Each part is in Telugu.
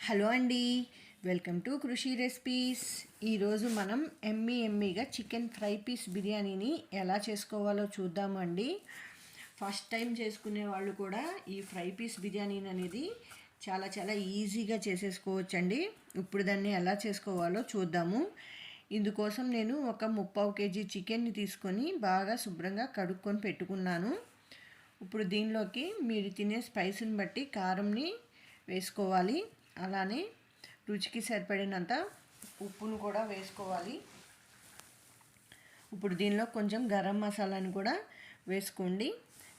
హలో అండి, వెల్కమ్ టు కృషి రెసిపీస్. ఈరోజు మనం ఎమ్మీగా చికెన్ ఫ్రై పీస్ బిర్యానీని ఎలా చేసుకోవాలో చూద్దాము అండి. ఫస్ట్ టైం చేసుకునే వాళ్ళు కూడా ఈ ఫ్రై పీస్ బిర్యానీ అనేది చాలా ఈజీగా చేసేసుకోవచ్చండి. ఇప్పుడు దాన్ని ఎలా చేసుకోవాలో చూద్దాము. ఇందుకోసం నేను ఒక 3/4 kg చికెన్ని తీసుకొని బాగా శుభ్రంగా కడుక్కొని పెట్టుకున్నాను. ఇప్పుడు దీనిలోకి మీరు తినే స్పైస్ని బట్టి కారంని వేసుకోవాలి. అలానే రుచికి సరిపడినంత ఉప్పును కూడా వేసుకోవాలి. ఇప్పుడు దీనిలో కొంచెం గరం మసాలాని కూడా వేసుకోండి.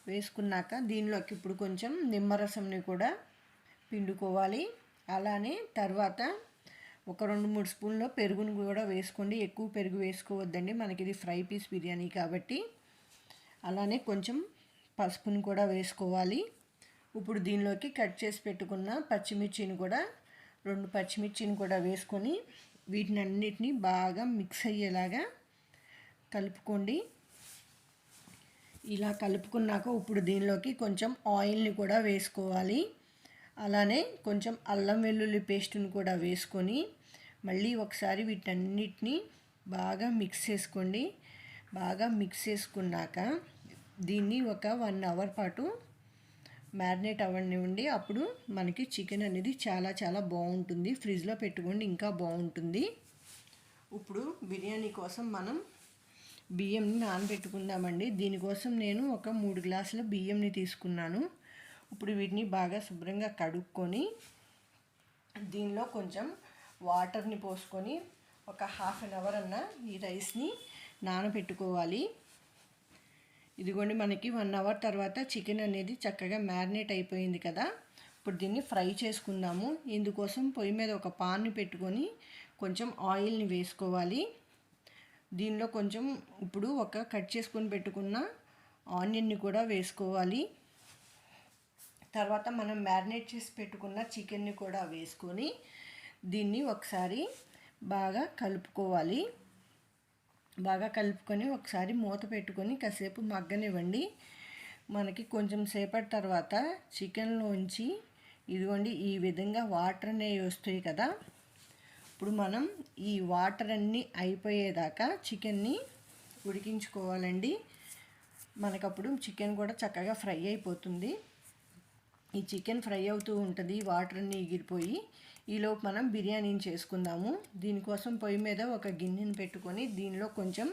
వేసుకున్నాక దీనిలోకి ఇప్పుడు కొంచెం నిమ్మరసంని కూడా పిండుకోవాలి. అలానే తర్వాత ఒక 2-3 స్పూన్ల పెరుగును కూడా వేసుకోండి. ఎక్కువ పెరుగు వేసుకోవద్దండి, మనకి ఇది ఫ్రై పీస్ బిర్యానీ కాబట్టి. అలానే కొంచెం పసుపును కూడా వేసుకోవాలి. ఇప్పుడు దీనిలోకి కట్ చేసి పెట్టుకున్న పచ్చిమిర్చిని కూడా 2 పచ్చిమిర్చిని కూడా వేసుకొని వీటిని అన్నిటినీ బాగా మిక్స్ అయ్యేలాగా కలుపుకోండి. ఇలా కలుపుకున్నాక ఇప్పుడు దీనిలోకి కొంచెం ఆయిల్ని కూడా వేసుకోవాలి. అలానే కొంచెం అల్లం వెల్లుల్లి పేస్ట్ని కూడా వేసుకొని మళ్ళీ ఒకసారి వీటన్నిటినీ బాగా మిక్స్ చేసుకోండి. బాగా మిక్స్ చేసుకున్నాక దీన్ని ఒక 1 అవర్ పాటు మ్యారినేట్ అవ్వనివ్వండి. అప్పుడు మనకి చికెన్ అనేది చాలా బాగుంటుంది. ఫ్రిడ్జ్లో పెట్టుకోండి, ఇంకా బాగుంటుంది. ఇప్పుడు బిర్యానీ కోసం మనం బియ్యంని నానబెట్టుకుందామండి. దీనికోసం నేను ఒక 3 గ్లాసుల బియ్యంని తీసుకున్నాను. ఇప్పుడు వీటిని బాగా శుభ్రంగా కడుక్కొని దీనిలో కొంచెం వాటర్ని పోసుకొని ఒక 1/2 అవర్ అన్న ఈ రైస్ని నానబెట్టుకోవాలి. ఇదిగోండి, మనకి 1 అవర్ తర్వాత చికెన్ అనేది చక్కగా మ్యారినేట్ అయిపోయింది కదా. ఇప్పుడు దీన్ని ఫ్రై చేసుకుందాము. ఇందుకోసం పొయ్యి మీద ఒక పాన్ని పెట్టుకొని కొంచెం ఆయిల్ని వేసుకోవాలి. దీనిలో కొంచెం ఇప్పుడు ఒక కట్ చేసుకొని పెట్టుకున్న ఆనియన్ని కూడా వేసుకోవాలి. తర్వాత మనం మ్యారినేట్ చేసి పెట్టుకున్న చికెన్ని కూడా వేసుకొని దీన్ని ఒకసారి బాగా కలుపుకోవాలి. బాగా కలుపుకొని ఒకసారి మూత పెట్టుకొని కాసేపు మగ్గనివ్వండి. మనకి కొంచెం సేపటి తర్వాత చికెన్లోంచి ఇదిగోండి ఈ విధంగా వాటర్ అనేవి వస్తాయి కదా. ఇప్పుడు మనం ఈ వాటర్ అన్నీ అయిపోయేదాకా చికెన్ని ఉడికించుకోవాలండి. మనకప్పుడు చికెన్ కూడా చక్కగా ఫ్రై అయిపోతుంది. ఈ చికెన్ ఫ్రై అవుతూ ఉంటుంది, వాటర్ అన్నీ ఎగిరిపోయి. ఈలోపు మనం బిర్యానీని చేసుకుందాము. దీనికోసం పొయ్యి మీద ఒక గిన్నెని పెట్టుకొని దీనిలో కొంచెం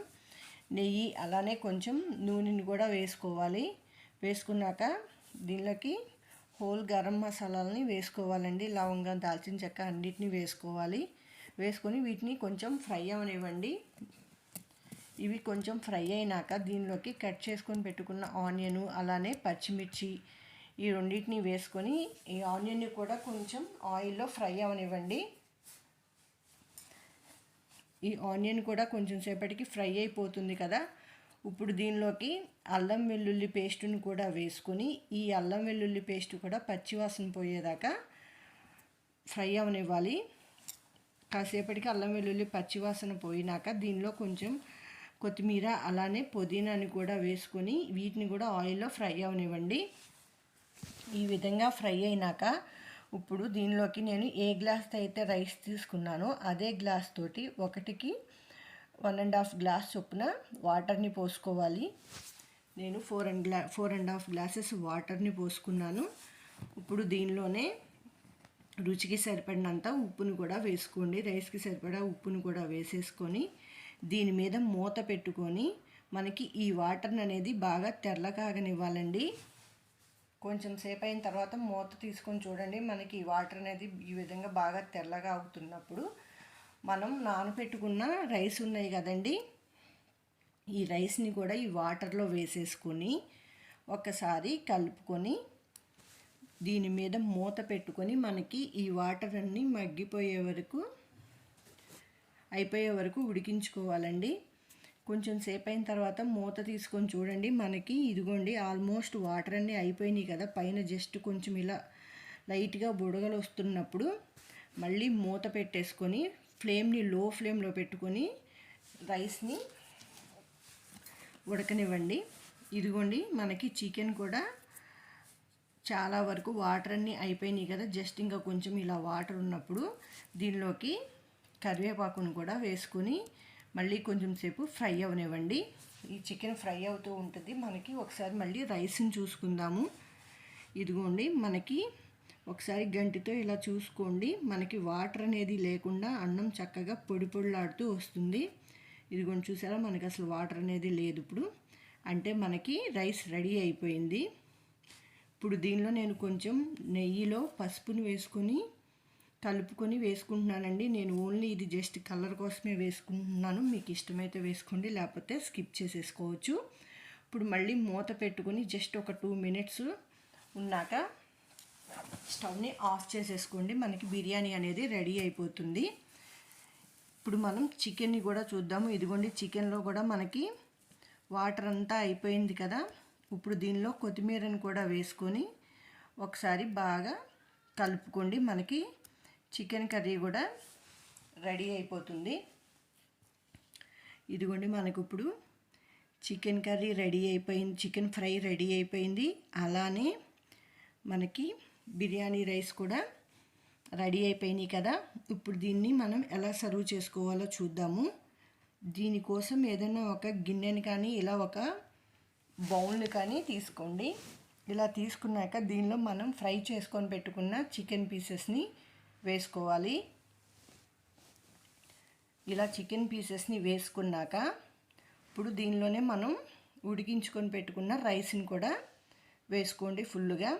నెయ్యి అలానే కొంచెం నూనెని కూడా వేసుకోవాలి. వేసుకున్నాక దీనిలోకి హోల్ గరం మసాలాలని వేసుకోవాలండి. లవంగం, దాల్చిన చెక్క అన్నిటినీ వేసుకోవాలి. వేసుకొని వీటిని కొంచెం ఫ్రై అవనివ్వండి. ఇవి కొంచెం ఫ్రై అయినాక దీనిలోకి కట్ చేసుకొని పెట్టుకున్న ఆనియను అలానే పచ్చిమిర్చి ఈ రెండింటిని వేసుకొని ఈ ఆనియన్ని కూడా కొంచెం ఆయిల్లో ఫ్రై అవనివ్వండి. ఈ ఆనియన్ కూడా కొంచెం సేపటికి ఫ్రై అయిపోతుంది కదా. ఇప్పుడు దీనిలోకి అల్లం వెల్లుల్లి పేస్టును కూడా వేసుకొని ఈ అల్లం వెల్లుల్లి పేస్ట్ కూడా పచ్చివాసన పోయేదాకా ఫ్రై అవనివ్వాలి. కాసేపటికి అల్లం వెల్లుల్లి పచ్చివాసన పోయినాక దీనిలో కొంచెం కొత్తిమీర అలానే పుదీనాని కూడా వేసుకొని వీటిని కూడా ఆయిల్లో ఫ్రై అవనివ్వండి. ఈ విధంగా ఫ్రై అయినాక ఇప్పుడు దీనిలోకి నేను ఏ గ్లాస్తో అయితే రైస్ తీసుకున్నానో అదే గ్లాస్ తోటి 1కి 1.5 గ్లాస్ చొప్పున వాటర్ని పోసుకోవాలి. నేను 4.5 గ్లాసెస్ వాటర్ని పోసుకున్నాను. ఇప్పుడు దీనిలోనే రుచికి సరిపడినంత ఉప్పును కూడా వేసుకోండి. రైస్కి సరిపడా ఉప్పును కూడా వేసేసుకొని దీని మీద మూత పెట్టుకొని మనకి ఈ వాటర్ అనేది బాగా తెల్లకాగనివ్వాలండి. కొంచెం సేపు అయిన తర్వాత మూత తీసుకొని చూడండి. మనకి ఈ వాటర్ అనేది ఈ విధంగా బాగా తెల్లగా అవుతున్నప్పుడు మనం నానబెట్టుకున్న రైస్ ఉన్నాయి కదండి, ఈ రైస్ని కూడా ఈ వాటర్లో వేసేసుకొని ఒకసారి కలుపుకొని దీని మీద మూత పెట్టుకొని మనకి ఈ వాటర్ అన్నీ అయిపోయే వరకు ఉడికించుకోవాలండి. కొంచెం సేపు అయిన తర్వాత మూత తీసుకొని చూడండి. మనకి ఇదిగోండి ఆల్మోస్ట్ వాటర్ అన్నీ అయిపోయినాయి కదా. పైన జస్ట్ కొంచెం ఇలా లైట్గా బుడగలు వస్తున్నప్పుడు మళ్ళీ మూత పెట్టేసుకొని ఫ్లేమ్ని లో ఫ్లేమ్లో పెట్టుకొని రైస్ని ఉడకనివ్వండి. ఇదిగోండి మనకి చికెన్ కూడా చాలా వరకు వాటర్ అన్నీ అయిపోయినాయి కదా. జస్ట్ ఇంకా కొంచెం ఇలా వాటర్ ఉన్నప్పుడు దీనిలోకి కరివేపాకును కూడా వేసుకొని మళ్ళీ కొంచెం సేపు ఫ్రై అవనివ్వండి. ఈ చికెన్ ఫ్రై అవుతూ ఉంటుంది. మనకి ఒకసారి మళ్ళీ రైస్ని చూసుకుందాము. ఇదిగోండి, మనకి ఒకసారి గంటితో ఇలా చూసుకోండి. మనకి వాటర్ అనేది లేకుండా అన్నం చక్కగా పొడి పొడిలాడుతూ వస్తుంది. ఇదిగోండి, చూసారా, మనకి అసలు వాటర్ అనేది లేదు. ఇప్పుడు అంటే మనకి రైస్ రెడీ అయిపోయింది. ఇప్పుడు దీనిలో నేను కొంచెం నెయ్యిలో పసుపుని వేసుకొని కలుపుకొని వేసుకుంటున్నానండి. నేను ఓన్లీ ఇది జస్ట్ కలర్ కోసమే వేసుకుంటున్నాను. మీకు ఇష్టమైతే వేసుకోండి, లేకపోతే స్కిప్ చేసేసుకోవచ్చు. ఇప్పుడు మళ్ళీ మూత పెట్టుకొని జస్ట్ ఒక 2 మినిట్స్ ఉన్నాక స్టవ్ని ఆఫ్ చేసేసుకోండి. మనకి బిర్యానీ అనేది రెడీ అయిపోతుంది. ఇప్పుడు మనం చికెన్ని కూడా చూద్దాము. ఇదిగోండి, చికెన్లో కూడా మనకి వాటర్ అంతా అయిపోయింది కదా. ఇప్పుడు దీనిలో కొత్తిమీరని కూడా వేసుకొని ఒకసారి బాగా కలుపుకోండి. మనకి చికెన్ కర్రీ కూడా రెడీ అయిపోతుంది. ఇదిగోండి, మనకు ఇప్పుడు చికెన్ కర్రీ రెడీ అయిపోయింది, చికెన్ ఫ్రై రెడీ అయిపోయింది. అలానే మనకి బిర్యానీ రైస్ కూడా రెడీ అయిపోయినాయి కదా. ఇప్పుడు దీన్ని మనం ఎలా సర్వ్ చేసుకోవాలో చూద్దాము. దీనికోసం ఏదైనా ఒక గిన్నెని కానీ ఇలా ఒక బౌల్ని కానీ తీసుకోండి. ఇలా తీసుకున్నాక దీనిలో మనం ఫ్రై చేసుకొని పెట్టుకున్న చికెన్ పీసెస్ని వేసుకోవాలి. ఇలా చికెన్ పీసెస్ని వేసుకున్నాక ఇప్పుడు దీనిలోనే మనం ఉడికించుకొని పెట్టుకున్న రైస్ని కూడా వేసుకోండి ఫుల్లుగా.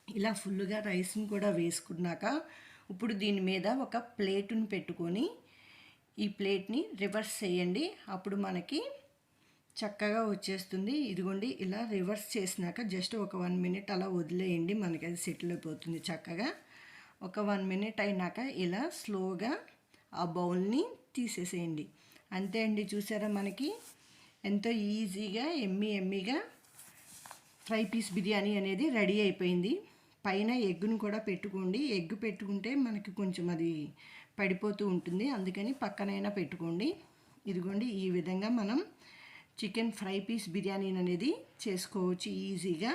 ఇలా ఫుల్లుగా రైస్ని కూడా వేసుకున్నాక ఇప్పుడు దీని మీద ఒక ప్లేటుని పెట్టుకొని ఈ ప్లేట్ని రివర్స్ చేయండి. అప్పుడు మనకి చక్కగా వచ్చేస్తుంది. ఇదిగోండి, ఇలా రివర్స్ చేసినాక జస్ట్ ఒక 1 మినిట్ అలా వదిలేయండి. మనకి అది సెటిల్ అయిపోతుంది చక్కగా. ఒక 1 మినిట్ అయినాక ఇలా స్లోగా ఆ బౌల్ని తీసేసేయండి. అంతే అండి, చూసారా, మనకి ఎంతో ఈజీగా ఎమ్మీగా ఫ్రై పీస్ బిర్యానీ అనేది రెడీ అయిపోయింది. పైన ఎగ్గును కూడా పెట్టుకోండి. ఎగ్ పెట్టుకుంటే మనకి కొంచెం అది పడిపోతూ ఉంటుంది, అందుకని పక్కనైనా పెట్టుకోండి. ఇదిగోండి, ఈ విధంగా మనం చికెన్ ఫ్రై పీస్ బిర్యానీ అనేది చేసుకోవచ్చు ఈజీగా.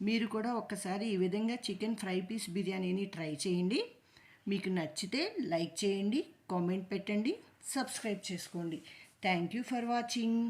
మీరు కూడా ఒక్కసారి ఈ విధంగా చికెన్ ఫ్రై పీస్ బిర్యానీని ట్రై చేయండి. మీకు నచ్చితే లైక్ చేయండి, కామెంట్ పెట్టండి, సబ్స్క్రైబ్ చేసుకోండి. Thank you for watching.